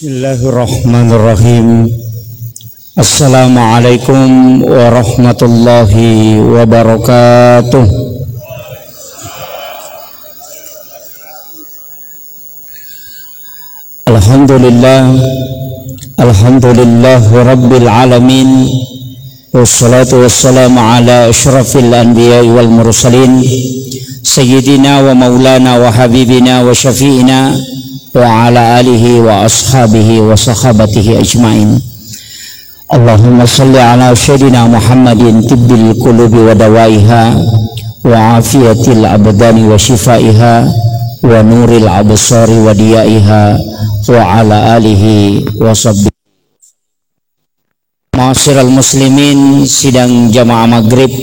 Bismillahirrahmanirrahim. Assalamualaikum warahmatullahi wabarakatuh. Alhamdulillah rabbil alamin. Wassalatu wassalamu ala asyrafil anbiya'i wal mursalin sayyidina wa maulana wa habibina wa syafi'ina wa ala alihi wa ashabihi wa sahabatihi ajma'in. Allahumma salli ala sayyidina Muhammadin tibbil qulubi wa dawaiha wa afiyatil abdani wa shifaiha wa nuril absari wa diyaiha wa ala alihi wa sahbihi. Ma'asyiral muslimin, sidang jamaah maghrib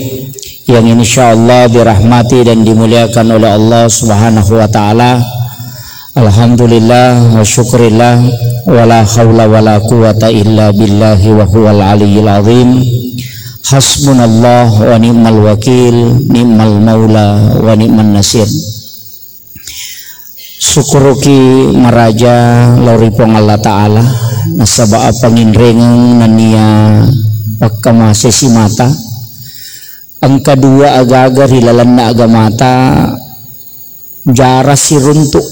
yang insyaallah dirahmati dan dimuliakan oleh Allah Subhanahu wa taala. Alhamdulillah wa syukurillah wa la hawla wa la quwata illa billahi wa huwal aliyyil azim. Hasbunallah wa ni'mal wakil, ni'mal maula wa ni'man nasir. Syukuruki maraja lauripong Allah ta'ala nasaba panginreng nania pakama sesi mata ang kedua aga-aga rilalan na agamata jara siruntuk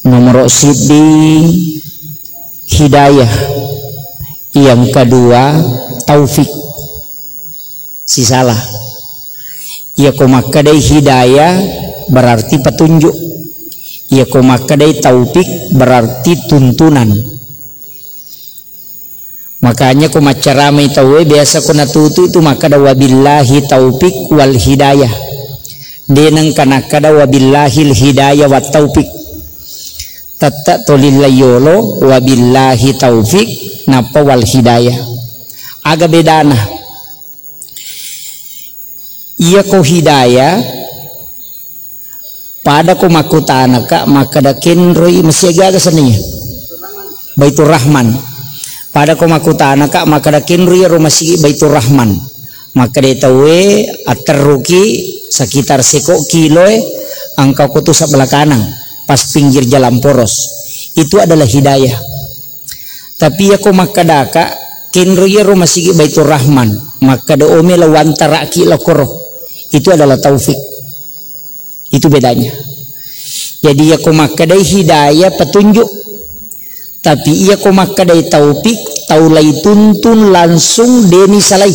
nomor sidi hidayah, yang kedua taufik. Si salah ya komakadai hidayah berarti petunjuk, ya komakadai taufik berarti tuntunan. Makanya kumacaramai tawe biasa kuna tutu itu makada wabillahi taufik wal hidayah, denang kanakada wabillahil hidayah wat taufik. Tata tolilayolo wabillahi taufik napa wal hidayah aga bedana. Iya ko hidayah pada ko makutana ka makadakin roi masih aga seninya Baitur Rahman. Pada ko makutana ka makadakin roi masih Baitur Rahman makadetawe ateruki sekitar seko kilo angka kutu sebelah kanan pas pinggir jalan poros, itu adalah hidayah. Tapi aku makadaka kinruya masih Baitur Rahman makada omela wantara ki lokoro, itu adalah taufik. Itu bedanya. Jadi aku makadai hidayah petunjuk, tapi ia aku makadai taufik taulai tuntun langsung deni salai.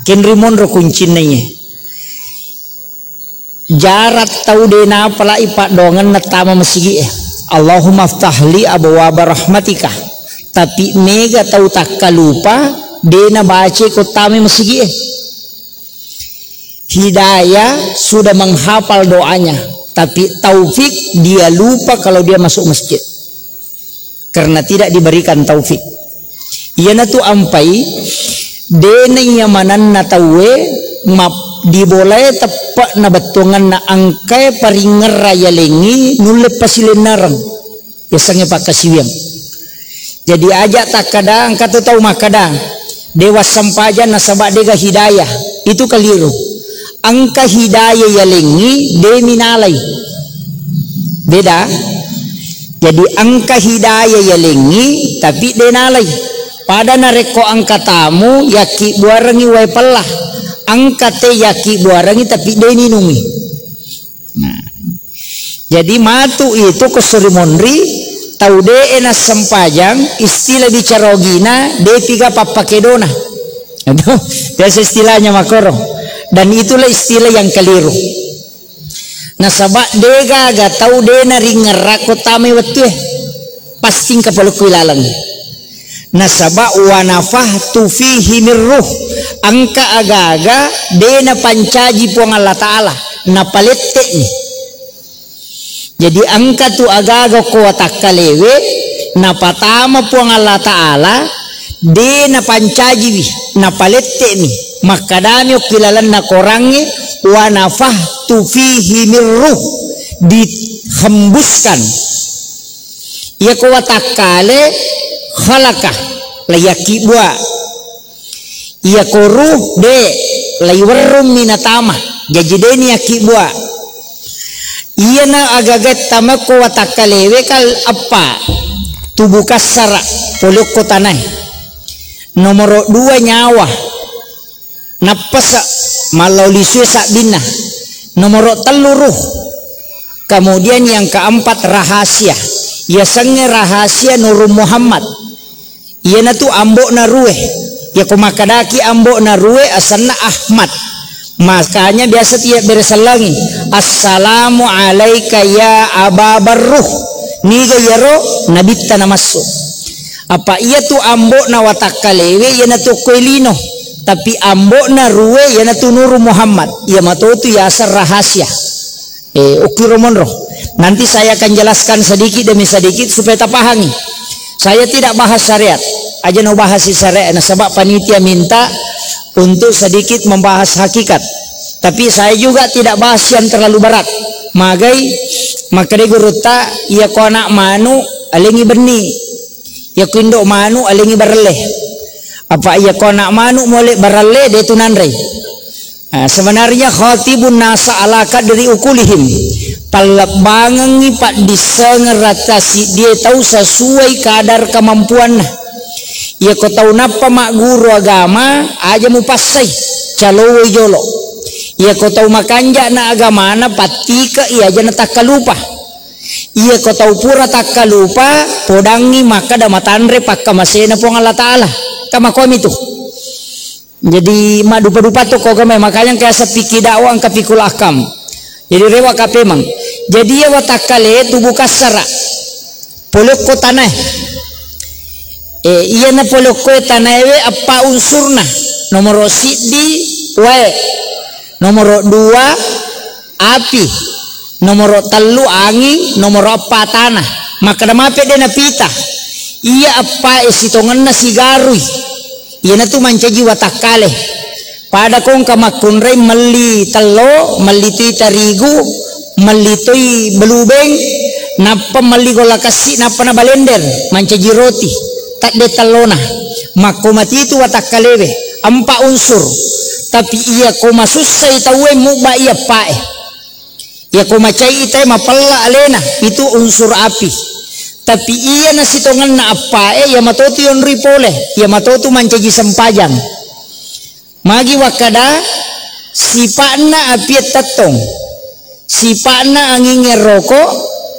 Kinrimon ro kuncinnya jarat tau dena pala ipak dongan natama masigi Allahumma ftahli abwaaba rahmatika, tapi mega tau takkalupa dena baca kotame masigi hidayah sudah menghafal doanya, tapi taufik dia lupa kalau dia masuk masjid karena tidak diberikan taufik. Iyana tu ampai dena yamanan natawe map diboleh tepak na batungan na angkai paringer raya lengi nulep pasilenarang biasanya pak kasiwiang. Jadi aja tak kadang kata tahu makadang dewas sampaja nasabak dega hidayah itu keliru. Angka hidayah ya lengi deminalai beda. Jadi angka hidayah ya lengi tapi denalai pada nareko angka tamu yaki buarangi wai pelah angkate yaki buarangi tapi deni nungi. Nah, jadi matu itu kesurimonri tau de enas sempajang istilah bicarogina de tiga papakedona. Itu biasa istilahnya makoro, dan itulah istilah yang keliru. Nasabak dega ga tau de naringerako tame wetu pasti kapalukui lalang. Nasaba wa nafahtu fihi mirruh angka aga-aga dena pancaji puang Allah Ta'ala napalette ni. Jadi angka tu aga-aga kuatak kalewe napatama puang Allah Ta'ala dena pancaji napalette ni makadami kilalan na korangi wa nafahtu fihi mirruh dihembuskan ya kuatak kale khalakah layaki buah ia koruh de laywarum minatama jadi deni aki buah iya na agagat tamako watakalewe kal apa tubuh kasara polok ko tanay. Nomor 2 nyawa napasa malauliswe sa bina. Nomor 3 ruh. Kemudian yang keempat rahasia. Ya sange rahasia Nur Muhammad. Iya na tu ambok na ruwe. Ya kumakadaki ambok na ruwe asanna Ahmad. Makanya biasa tiap bersalangi assalamu alaika ya ababarruh niga yaro nabita namasuk. Apa iya tu ambok na watakalewe ya na tu koilino, tapi ambok na ruwe ya na tu Nur Muhammad. Ya mato tu ya asar rahasia. Ukiromonro. Nanti saya akan jelaskan sedikit demi sedikit supaya terpahami. Saya tidak bahas syariat, aja no bahas syariat. Nah, sebab panitia minta untuk sedikit membahas hakikat, tapi saya juga tidak bahas yang terlalu berat. Maka de guruta ia ko anak manu alingi berni, ia kuindok manu alingi berleh. Apa ia ko anak manu molek berleh de tunanrei. Nah, sebenarnya khatibun nasa ala kadri ukulihim. Palabangan pak disengeratasi dia tahu sesuai kadar kemampuan. Ya kau tahu napa mak guru agama aja mu pasai calo jolo. Ya kau tahu makanja na agama na patika iya aja na takalupa. Iya kau tahu pura takalupa podangi maka damatanre pakka masena pong Allah Taala. Kama kom itu. Jadi mak dupa-dupa tuh kau gamai makanya kayak sepiki dakwah angka pikul akam. Jadi rewa kapemang. Jadi ya watakale tubuh kasara. Polok ko tanah. Iya na polok ko tanah we apa unsurna. Nomor sidi wae. Nomor 2 api. Nomor 3 angin. Nomor 4 tanah. Maka damape de na pita. Iya apa isitongan na sigarui. Iya na tu mancaji watakale. Pada kong kamakunray mali talo, mali tuy tarigu, mali tuy belubeng, napa mali gola kasi, napa na balender, mancaji roti, tak de talona, makumati itu watakalewe, 4 unsur, tapi iya koma susay tawe muba iya pae, iya koma cai itay mapala alena, itu unsur api, tapi iya nasitongan na apae, ya matoto yon ripole, ya matoto mancaji sempajang. Magi wakada sipana apiat tatong, sipana angin rokok,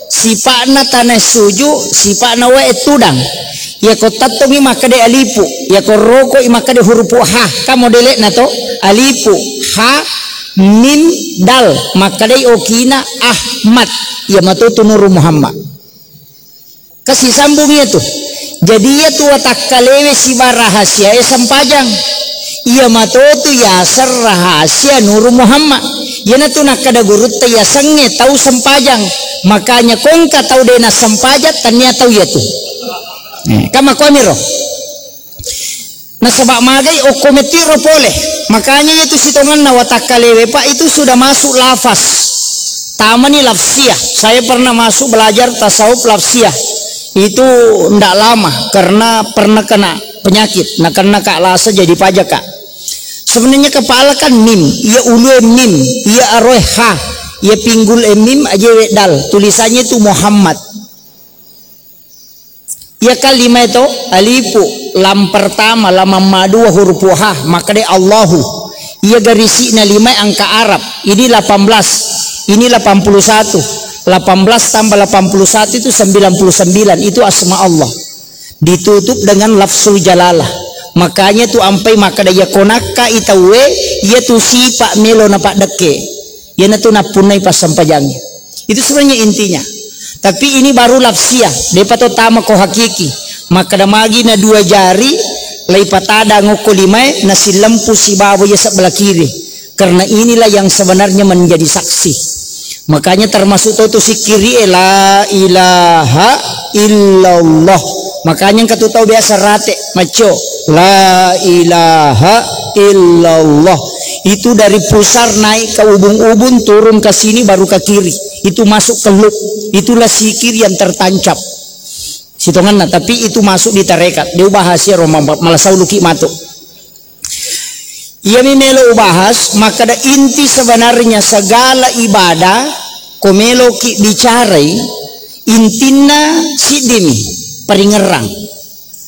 sipana tanah suju, sipana wae tudang. Ya ko tatong maka de alipu, ya ko rokok maka de huruf ha. Kamu delek nato alipu ha mim dal maka de okina Ahmad. Ya matoto Nur Muhammad. Kasih sambungnya tuh. Jadi ya tu watakalewe si rahasia sempajang. Ia matoto ya asar rahasia Nur Muhammad. Ya na tu nakada gurut ya sange tahu sempajang. Makanya kongka tahu dena sempajat tanya tahu ya tu. Kama komiro. Na sebab magai okometiro pole. Makanya itu sitongan na watakalewe pak itu sudah masuk lafaz. Tamani lafsiah. Saya pernah masuk belajar tasawuf lafsiah. Itu ndak lama karena pernah kena penyakit. Nah karena kak lasa jadi pajak kak. Sebenarnya kepala kan mim, ia ulu mim, ia aroh ha, ia pinggul mim aja wedal. Tulisannya itu Muhammad. Ia kalima itu alifu, lam pertama, lam madua huruf ha, maka de Allahu. Ia garisi na 5 angka Arab. Ini 18, ini 81. 18 tambah 81 itu 99. Itu asma Allah. Ditutup dengan lafzul jalalah. Makanya tu ampai maka daya konaka itawe ia tu sipak melo napak deke ia na tu napunai pas sampajangnya. Itu sebenarnya intinya, tapi ini baru lafsiah depa to tama ko hakiki. Maka damagi na 2 jari lai patada ngoko 5 na si lempu si bawa ya sebelah kiri, karena inilah yang sebenarnya menjadi saksi. Makanya termasuk tu si kiri la ilaha illallah. Makanya yang tahu biasa rate maco la ilaha illallah. Itu dari pusar naik ke ubun-ubun turun ke sini baru ke kiri. Itu masuk ke lub. Itulah sikir yang tertancap. Sitongan nah, tapi itu masuk di tarekat. Dia bahasnya Roma malasau luki matuk. Ia memelo bahas maka ada inti sebenarnya segala ibadah komelo ki bicarai intina sidimi peringerang,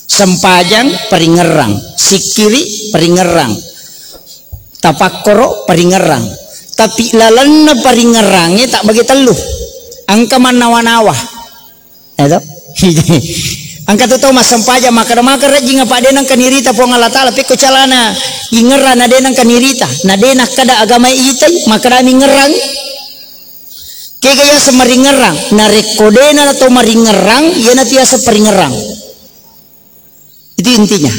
sempajang peringerang, sikiri peringerang, tapakkoro peringerang. Tapi lalanna peringerangnya tak bagi teluh, angka manawa-nawa, itu. Angka tu tahu mas sempaja maka rajin apa denang kanirita po Allah Taala peko calana ingera na denang kanirita na denang kada agama itai maka rami ngerang kegaya semaringerang na rekodena atau maringerang ya na tiasa peringerang. Itu intinya.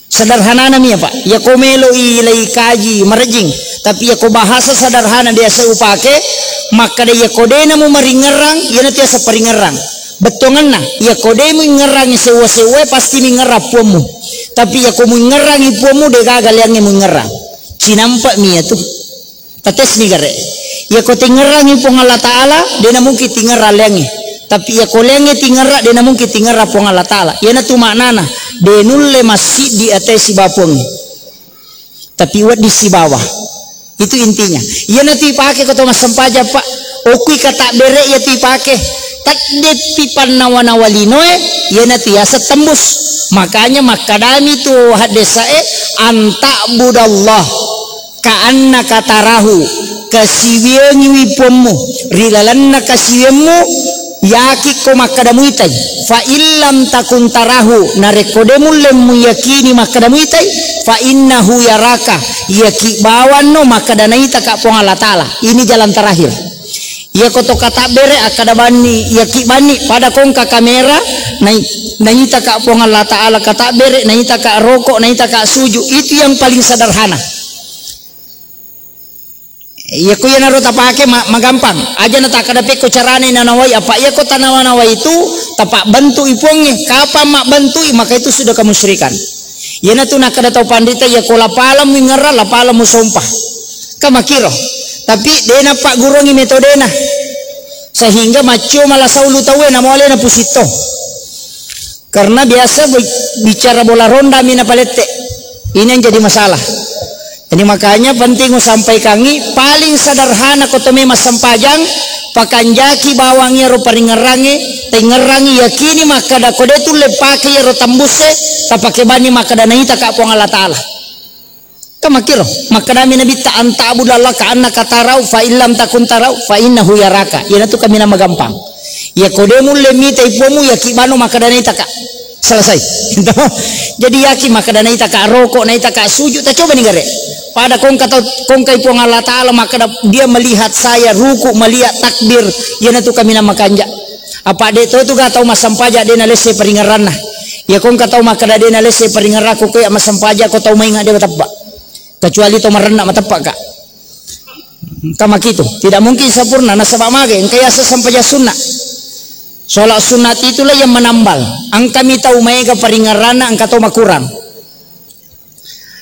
Sederhana namanya Pak. Ya komelo ilai kaji marajing tapi ya ko bahasa sederhana dia seupake maka dia kodena mu maringerang ya na tiasa peringerang. Betongan na, ya kodemu ngerangi sewa-sewa pasti mengerap puamu. Tapi ya kamu ngerangi puamu de gagal yang mengerang. Cinampak mia tuh. Tates ni gare. Ya kau tingerangi pong Allah Taala, dia na mungkin tingeral yangi. Tapi ya kau lengi tingerak, dia na mungkin tingerap pong Allah Taala. Ya na tu maknana, de nulle masih di atas si bapong. Tapi wat di si bawah. Itu intinya. Ya nanti pakai kau mas sempaja Pak. Okui kata bere ya ti pakai. Takde pipan nawana-walinoe ya nanti ya setembus. Makanya makadami tu hadesae anta budallah ka'anna katarahu kasiwiengi wipomu rilalanna kasiwiemu yaki ko makadamu itai fa illam takun tarahu narekodemu lemu yakini makadamu itai fa innahu yaraka yaki bawanno makadana ita ka pong Allah Taala. Ini jalan terakhir. Ya koto kata bere akada bani ya ki bani pada kongka kamera naita ka pong Allah Taala kata bere naita ka rokok naita ka suju itu yang paling sederhana. Ya ko yan aro tapake magampang aja na takada pe ko carane nanawai apa ya ko tanawa-nawa itu tapak bantu ipongi kapan mak bantu maka itu sudah kemusyrikan. Ya na tu nakada tau pandita ya ko lapala mingera lapala musompah kamakiro. Tapi dena pak gurongi metodena sehingga maco malah saulu tahu na mole na pusito karena biasa bicara bola ronda mina palette ini yang jadi masalah. Jadi makanya penting sampai kangi paling sederhana kotome mas sampajang pakanjaki bawangi ro paringerangi tengerangi yakini maka da kode tu lepake ro tambuse tapake bani maka da naita ka pong Allah Taala. Kamakiro maka nami nabi ta anta abudallah ka anna katarau fa illam takun tarau fa innahu yaraka. Ya tu kami nama gampang. Ya kodemu lemita ipomu ya kibano maka da naita ka. Selesai. Jadi yaki maka da naita ka rokok naita ka sujud ta coba nih gare. Pada kongkai pong Allah Taala maka dia melihat saya ruku melihat takbir ya tu kami nama kanja. Apa de tu ga tau masampaja de na lese peringaranna. Ya kong ka tau maka da de na lese peringarako ko ya masampaja ko tau mainga de batapa. Kecuali to merendak matepak kak kama gitu tidak mungkin sempurna nasabak mage kaya sesampaja sunnah sholat sunat itulah yang menambal angkami tahu mega peringarana angka to makurang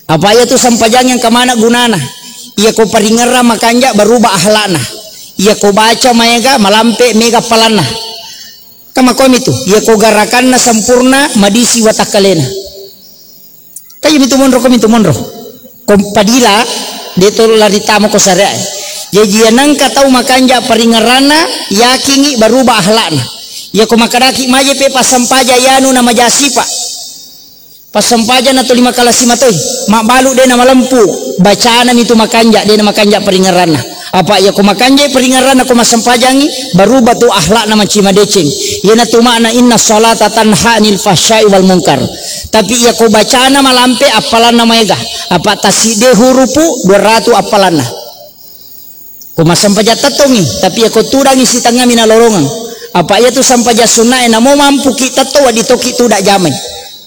apa ya tu sampajang yang kemana gunana iya ko peringara makanja berubah ahlakna iya ko baca mega malampe mega palana kama kom itu iya ko garakanna sempurna madisi watakalena kayak itu monro kom itu monro kompadila deto lari tamu ko sarea jadi nangka tahu makanja peringarana yakingi berubah ahlakna ya ko makadaki maje pe pasampaja yanu nama jasipa pasampaja na to 5 kala simatoi mak balu de nama lampu bacana itu makanja de nama makanja peringarana apa ya ko makanja peringarana ko masampajangi berubah tu ahlak nama cima decing ya na tu makna inna sholata tanha anil fahsya'i wal munkar. Tapi ya ko bacana malampe apalan nama ega apa taside hurupu 200 apalana ko masampaja tatongi tapi ya ko turangi si tangga mina lorongan apa ya tu sampaja sunna na mo mampu kita to di toki tu dak jamai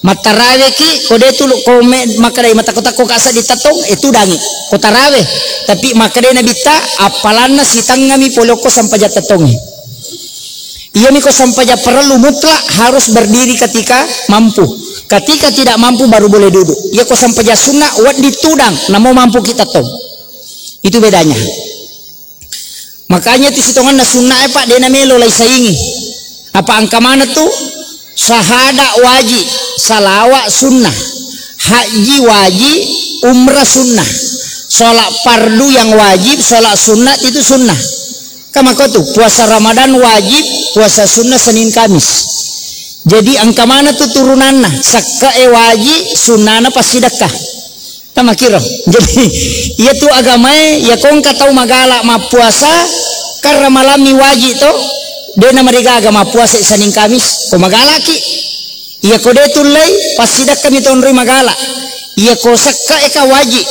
matarawe ki ko de tu ko makadai mata kota ko kasa ditatong itu dangi ko tarawe tapi makadai na bita apalana si tangga mi poloko sampaja tatongi iya mi ko sampaja perlu mutlak harus berdiri ketika mampu. Ketika tidak mampu baru boleh duduk. Ya ko sampaja sunnah wat ditudang namo mampu kita tong. Itu bedanya. Makanya tu sitongan na sunnah Pak dena melo lai saingi. Apa angka mana tu? Syahada wajib, salawat sunnah, haji wajib, umrah sunnah. Salat fardu yang wajib, salat sunat itu sunnah. Kamako tuh puasa Ramadan wajib, puasa sunnah Senin Kamis. Jadi angka mana tuh turunanna? Sakka wajib, sunnahna pasti sedekah. Tama kira. Jadi ia tuh agama ya kong katau magala ma puasa karena malami wajib tuh. Dia nama mereka agama puasa Senin Kamis. Ko magala ki. Ia ko de tulay pasti sedekah mi tonri magala. Ia ko sakka eka wajib.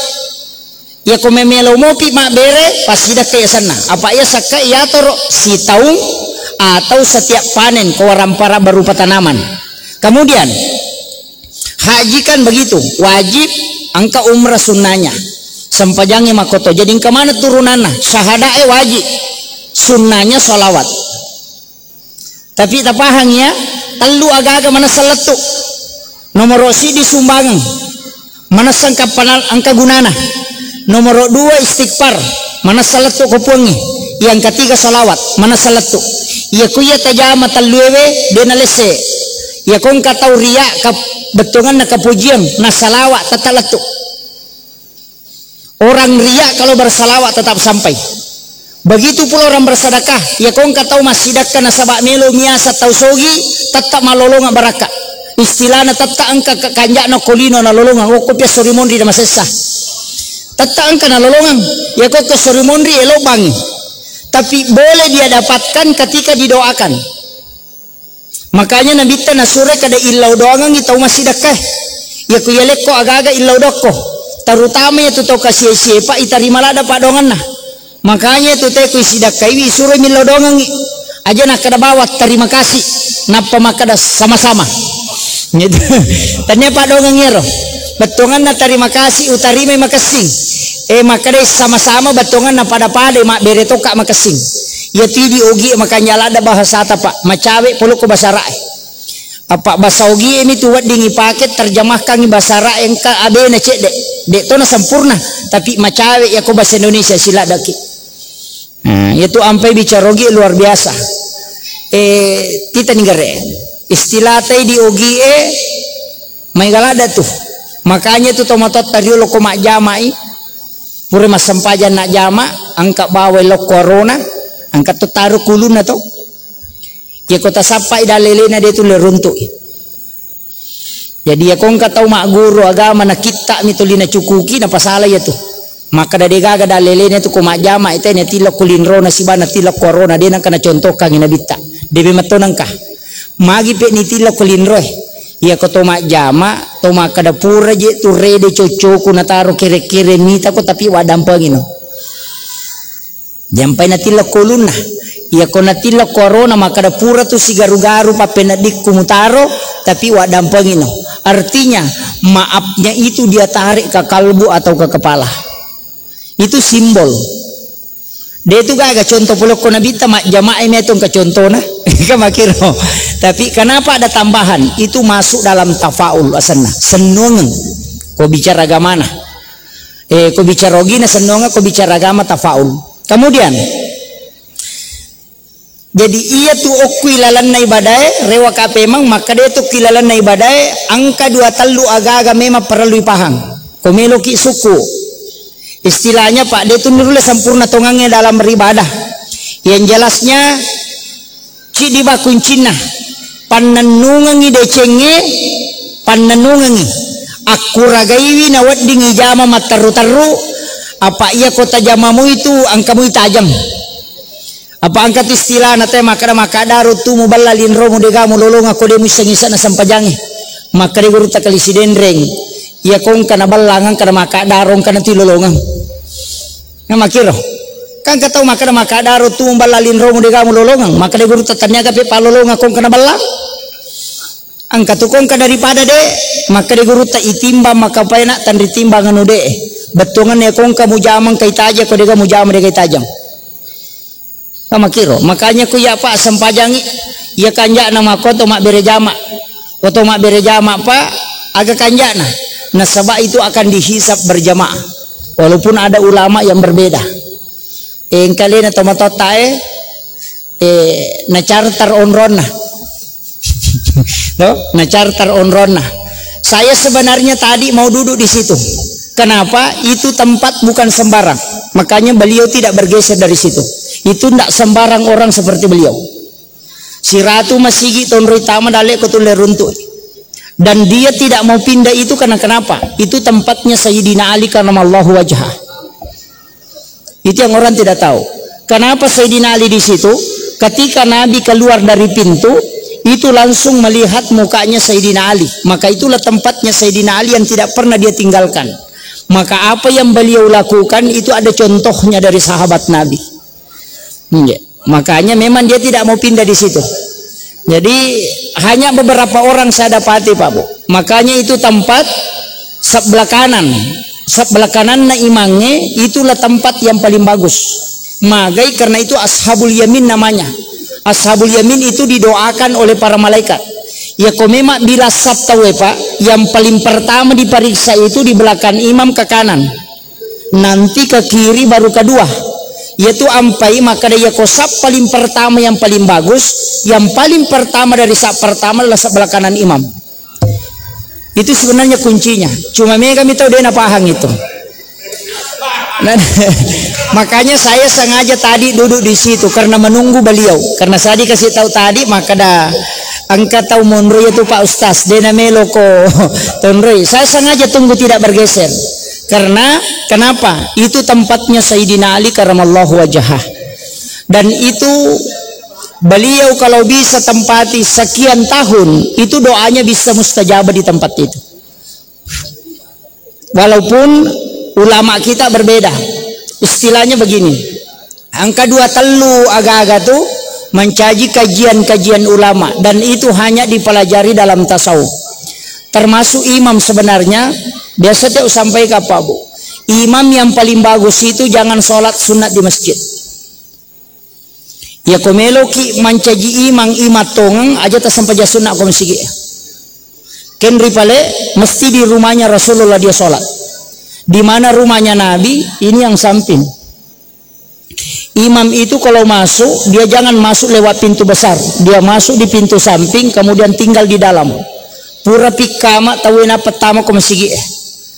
Ya ko memelo mopi mak bere pasti dah kaya sana. Apa ya saka ya toro si taung atau setiap panen ko rampara berupa tanaman. Kemudian haji kan begitu, wajib angka umrah sunnahnya. Sempajangi makoto. Jadi kemana turunannya? Syahadae wajib, sunnahnya sholawat. Tapi tak pahang ya, telu agak-agak mana seletuk. Nomor rosi di sumbangan, mana sangka panal angka gunana. Nomor 2 istighfar, mana salat tu kopungi. Yang ketiga salawat, mana salat tu. Ia kuya tajama taluwe dena lese. Ia kong katau ria kap betongan na kapujian na salawat tatalat tu. Orang ria kalau bersalawat tetap sampai. Begitu pula orang bersedekah. Ia kong katau masidakkan na sabak melo miasa tau sogi tetap malolonga baraka. Istilahnya tetap angka kanjak na kolino na lolonga. Okopya sorimondri na masesah. Tetap angka nolongan ya kok ke sorimondri elobang, tapi boleh dia dapatkan ketika didoakan. Makanya Nabi tanah sore kada illau doangan kita masih dekah ya ku yelek ko agak-agak illau doko, terutama ya tu tau kasih siapa itarima lada pak dongan nah. Makanya tu teh ku sidakah wi sore millau doangan aja nak kada bawa terima kasih napa makada sama-sama gitu. Tanya pak dongan ngero betongan na terima kasih utarime makasing makadai sama-sama betongan na pada-pada mak beretoka makasing ya tidi ogi makanya lada bahasa apa pak macawe polo ko bahasa rae apa bahasa ogi ini tuwat dingi paket terjemahkan bahasa rae yang ka abe na cek dek to na sempurna tapi macawe ya ko bahasa Indonesia sila daki itu ampai bicara ogi luar biasa kita ninggare istilah teh di ogi may galada tuh. Makanya itu tomatot tadi lo komak jamai pure mas sempajan nak jama angkat bawa lo corona angkat tu taruh kulun atau ya kota sampai dalelena dia tu leruntuk. Jadi ya kau angkat tahu mak guru agama nak kita mitulina cukuki napa salah ya tu. Maka dari gaga dalelena tu komak jama itu ni tilok kulinro nasi bana tilok corona dia nak kena contoh kang ina bita. Debe matonang kah. Magi pe ni tilok kulinro ya ko toma jama toma kada pura je tu rede cocoku na taro kere-kere mita ko tapi wadampangino jampai na tila koluna ya ko na tila corona maka da pura tu si garu-garu papenadik kumutaro tapi wadampangino artinya maafnya itu dia tarik ke kalbu atau ke kepala itu simbol dia itu gak contoh pulok ko nabita mak jamaah metong ke contoh na kamakiro. Tapi kenapa ada tambahan? Itu masuk dalam tafaul asana. Senungan. Kau bicara agama na. Kau bicara rogina senungan, kau bicara agama tafaul. Kemudian jadi ia tu okui lalan na ibadai rewa kapemang maka dia tu kilalan na ibadai angka 2 talu aga-aga memang perlu ipahang. Kau meloki suku. Istilahnya Pak dia tu nurulah sempurna tongangnya dalam beribadah. Yang jelasnya di bakuncina pananungangi decenge pananungangi aku ragaiwi na waddingi jama mataru-taru apa iya kota jamamu itu angkamu tajam apa angkat istilah na teh makada rutu muballalin romo degamu lolong aku demu sengisa na sampajangi maka de guru takalisi dendreng iya kong kana ballangan kana makada rong kana tilolongan na makiro kan katau maka daro tu balalin romo de kamu lolongang maka de guru tatanya gape palolonga kong kana balang angka tu kong daripada de maka de guru ta itimba maka paena tan ditimbangan anu de betongan ya kong kamu jamang kai taja ko de kamu jamang de kai tajam kamakiro makanya ku ya pak sampajangi ya kanja nama ko to mak bere jama to mak bere jama pak agak kanja nah sabab itu akan dihisap berjamaah walaupun ada ulama yang berbeda kali na tomatotae na charter on rona no na charter on rona saya sebenarnya tadi mau duduk di situ kenapa itu tempat bukan sembarang makanya beliau tidak bergeser dari situ Itu tidak sembarang orang seperti beliau. Si Ratu Masigi tonroi tama dalek kotule runtuh. Dan dia tidak mau pindah itu karena kenapa? Itu tempatnya Sayyidina Ali karena Allahu wajhah. Itu yang orang tidak tahu. Kenapa Sayyidina Ali di situ? Ketika Nabi keluar dari pintu, itu langsung melihat mukanya Sayyidina Ali. Maka itulah tempatnya Sayyidina Ali yang tidak pernah dia tinggalkan. Maka apa yang beliau lakukan itu ada contohnya dari sahabat Nabi. Makanya memang dia tidak mau pindah di situ. Jadi hanya beberapa orang saya dapati Pak Bu. Makanya itu tempat sebelah kanan na imangnya itulah tempat yang paling bagus. Magai karena itu Ashabul Yamin namanya. Ashabul Yamin itu didoakan oleh para malaikat. Ya kau memang bila sabtawe Pak, yang paling pertama diperiksa itu di belakang imam ke kanan, nanti ke kiri baru kedua. Yaitu ampai maka dia kosap paling pertama yang paling bagus, yang paling pertama dari sab pertama adalah sebelah kanan imam. Itu sebenarnya kuncinya. Cuma kami tahu dia paham itu. Nah, makanya saya sengaja tadi duduk di situ karena menunggu beliau. Karena saya dikasih tahu tadi maka dah angkat tahu monroy itu Pak Ustaz dena meloko tonroy. Saya sengaja tunggu tidak bergeser. Karena kenapa? Itu tempatnya Sayyidina Ali karamallahu wajhah. Dan itu beliau kalau bisa tempati sekian tahun, itu doanya bisa mustajabah di tempat itu. Walaupun ulama kita berbeda. Istilahnya begini. Angka 2 telu agak-agak tuh mencaji kajian-kajian ulama dan itu hanya dipelajari dalam tasawuf. Termasuk imam sebenarnya biasa dia sampai ke apa Bu? Imam yang paling bagus itu jangan sholat sunat di masjid. Ya komelo ki mencaji imam imatongang aja tak sampai sunat ko masjid. Ken ripale mesti di rumahnya Rasulullah dia sholat. Di mana rumahnya Nabi ini yang samping. Imam itu kalau masuk dia jangan masuk lewat pintu besar, dia masuk di pintu samping kemudian tinggal di dalam. Pura pikama tawena pertama ko masigi.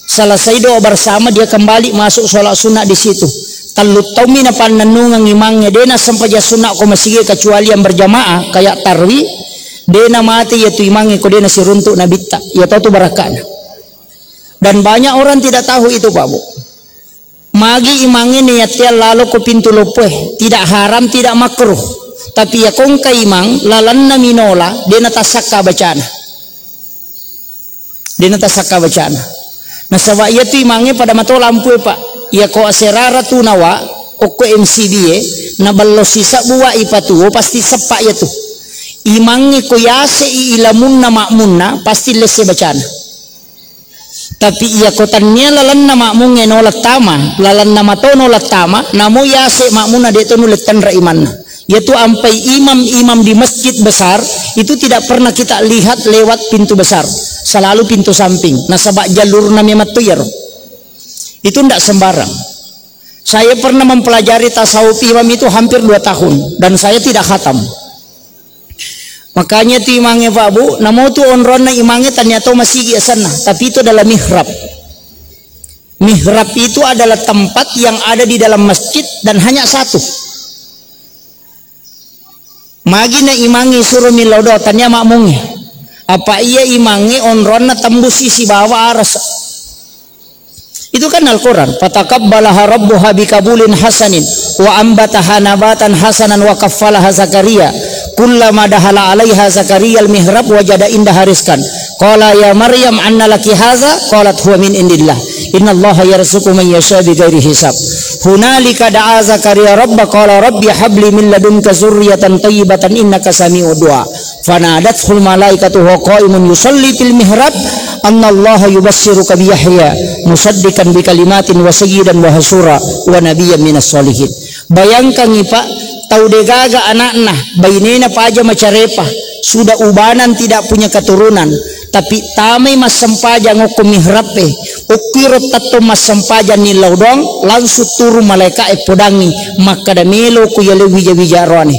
Selesai doa bersama dia kembali masuk sholat sunat di situ. Talut tau mina pananungang imangnya dena sampai sunat ko masigi kecuali yang berjamaah kayak tarwi. Dena mati yaitu imangnya ko dena si runtuk nabita. Ya tahu tu barakana. Dan banyak orang tidak tahu itu Pak Bu. Magi imangnya niatnya lalu ke pintu lopoh, tidak haram tidak makruh. Tapi ya kongka imang lalanna minola dena tasakka bacana. Dena tasakka bacana. Nah sabab ia tu imangnya pada mata lampu Pak. Ya ko aserara tu nawa oko MCBA na ballo sisa buwa ipatu pasti sepak ya tu. Imangnya ko yase ilamunna makmunna pasti lese bacana. Tapi ia kotannya lalan nama makmunge nolak tama, lalan nama to nolak tama, namu yase makmuna de to nuletan raimanna. Yaitu ampai imam-imam di masjid besar itu tidak pernah kita lihat lewat pintu besar, selalu pintu samping. Nah sabak jalur namanya matuyar. Itu tidak sembarang. Saya pernah mempelajari tasawuf imam itu hampir 2 tahun dan saya tidak khatam. Makanya tu imangnya Pak Bu, namo tu onrona imangnya ternyata masih sana, tapi itu adalah mihrab. Mihrab itu adalah tempat yang ada di dalam masjid dan hanya satu. Magi na imangi suruh milodo tanya makmungnya. Apa iya imangi onrona tembus sisi bawah aras. Itu kan Al-Quran. Fataqabbalaha rabbuha bikabulin hasanin wa ambataha nabatan hasanan wa kaffalaha Zakaria. Kullama dahala alaiha Zakaria al-mihrab wajada indaha rizqan. Qala ya Maryam anna laki hadza? Qalat huwa min indillah. Innallaha yarzuqu man yasha bighairi hisab. Hunalika da'a Zakaria rabba qala rabbi habli min ladunka dzurriyyatan thayyibatan innaka sami'ud du'a. Fanadathul malaikatu wa qa'imun yusalli fil mihrab annallaha yubassiruka bi Yahya musaddiqan bi kalimatin wa sayyidan wa hasura wa nabiyyan minas solihin. Bayangkan nih Pak, tahu degaga anakna bainena paja macarepa sudah ubanan tidak punya keturunan tapi tamai mas sempaja ngoko mihrape ukirot tato mas sempaja nilau dong langsung turun malaikat podangi maka da melo ku yale wija-wija roane.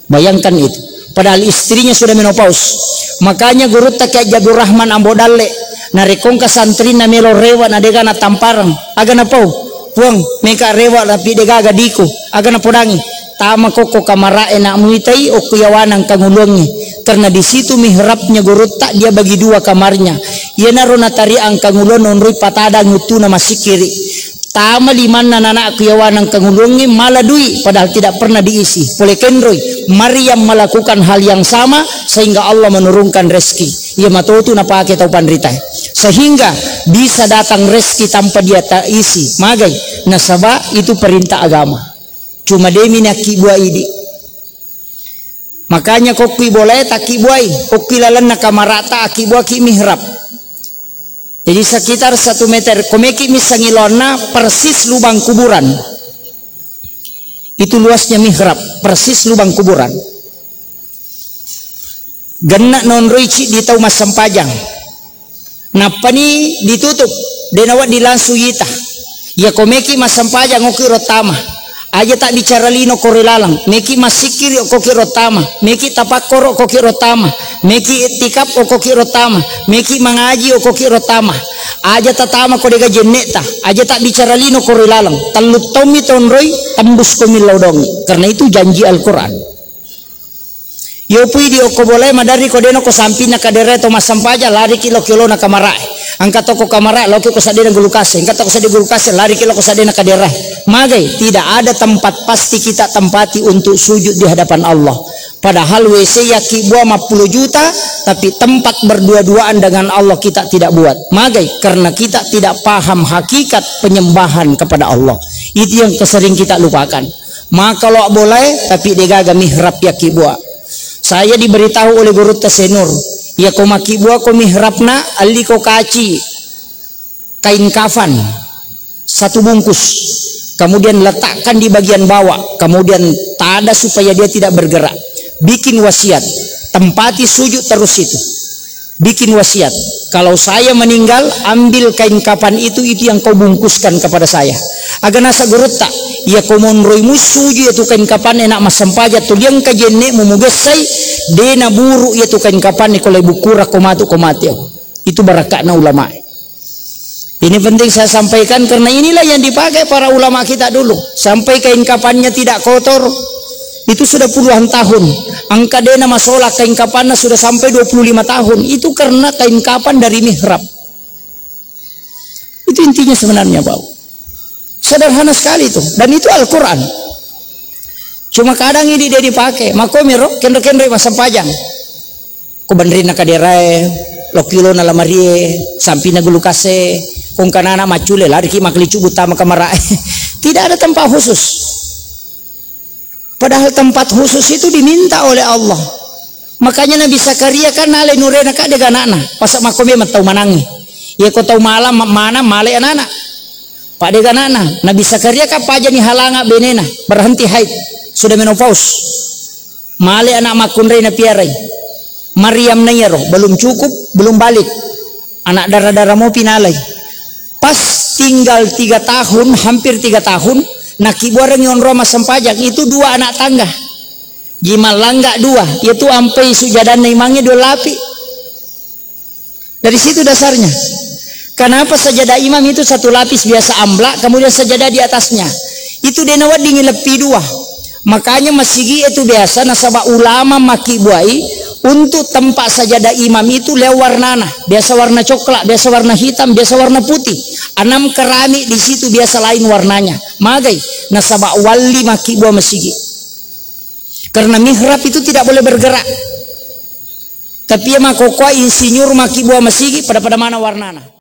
Bayangkan itu. Padahal istrinya sudah menopause. Makanya guru tak kayak Jabir Rahman Ambodale narekong ka santri na melo rewa na dega na tamparang aga na pau puang meka rewa tapi dega aga diku aga na podangi tama koko kamara enak muitai o kuyawanang kangulungi, karena di situ mihrabnya gorota dia bagi dua kamarnya. Ia narona tari ang kangulon onroi patada ngutuna masikiri. Tama liman nana kuyawanang kangulungi maladui padahal tidak pernah diisi. Oleh kendroi Maryam melakukan hal yang sama sehingga Allah menurunkan rezeki. Ia matotu napake tau pandrita sehingga bisa datang rezeki tanpa dia tak isi. Magai nasaba itu perintah agama. Cuma demi nak kibuai di. Makanya koki boleh tak kibuai, koki lalan nak kamarata akibuai ki mihrab. Jadi sekitar 1 meter komeki misangilona persis lubang kuburan. Itu luasnya mihrab, persis lubang kuburan. Genak non rici di tau masam pajang. Napa ni ditutup, denawat dilansuyita. Ya komeki masam pajang oki rotama. Aja tak bicara lino korelalang, meki masikir koki rotama, meki tapakor koki rotama, meki itikap koki rotama, meki mangaji koki rotama. Aja tatama ko dega jeneta, aja tak bicara lino korelalang, talut tomi tonroi tembus komil laudongi. Karena itu janji Al-Qur'an. Yo pui di ko boleh madari ko deno ko sampina kadere to masampaja lari kilo na kamarai. Angkat toko kamara loki ko sadena gulukase, angkat toko sadena gulukase lari kilo ko sadena kadere. Magai tidak ada tempat pasti kita tempati untuk sujud di hadapan Allah. Padahal WC yaki buah 50 juta tapi tempat berdua-duaan dengan Allah kita tidak buat. Magai karena kita tidak paham hakikat penyembahan kepada Allah. Itu yang kesering kita lupakan. Maka kalau boleh tapi degaga mihrab yaki buah. Saya diberitahu oleh guru Tasenur, ya ko maki buah ko mihrabna ali ko kaci kain kafan 1 bungkus. Kemudian letakkan di bagian bawah, kemudian tada supaya dia tidak bergerak. Bikin wasiat, tempati sujud terus itu. Bikin wasiat, kalau saya meninggal ambil kain kafan itu yang kau bungkuskan kepada saya. Agar nasa gurutta, ya kau monroimu sujud itu kain kafan enak masampaja tu yang kajenne mumugesai dena buru itu kain kafan kalau bukura komatu komati. Itu barakatna ulama. Ini penting saya sampaikan karena inilah yang dipakai para ulama kita dulu. Sampai kain kafannya tidak kotor, itu sudah puluhan tahun. Angka dena masalah kain kafannya sudah sampai 25 tahun. Itu karena kain kafan dari mihrab. Itu intinya sebenarnya, Pak. Sederhana sekali itu. Dan itu Al-Quran. Cuma kadang ini dia dipakai. Makomiro, kendre-kendre masam pajang. Ko bandrina kaderai, lokilo na lamarie, sampina gulukase. Kung kanana macule lari ki maklicu butama kamara. Tidak ada tempat khusus. Padahal tempat khusus itu diminta oleh Allah. Makanya Nabi Zakaria kan nale nurena ka dega anak pasak makobe matau manangi. Ya ko tau malam mana male anak. Pak dega anak. Nabi Zakaria ka paja ni halanga benena berhenti haid. Sudah menopause. Male anak makunre na piarai. Maryam nayaro belum cukup, belum balik. Anak darah-darah mau pinalai. Pas tinggal 3 tahun, hampir 3 tahun, nakibuareng yon Roma sempajak itu 2 anak tangga. Gimal langga 2, yaitu ampai sujadan naimangi 2 lapi. Dari situ dasarnya. Kenapa sajadah imam itu 1 lapis biasa amblak, kemudian sajadah di atasnya. Itu denawat dingin lebih 2. Makanya masigi itu biasa nasabah ulama makibuai. Untuk tempat sajadah imam itu lewat warnana, biasa warna coklat, biasa warna hitam, biasa warna putih. 6 keramik di situ biasa lain warnanya. Magai nasabah wali maki buah masjid. Karena mihrab itu tidak boleh bergerak. Tapi ya makokwa insinyur maki buah masjid pada mana warnana.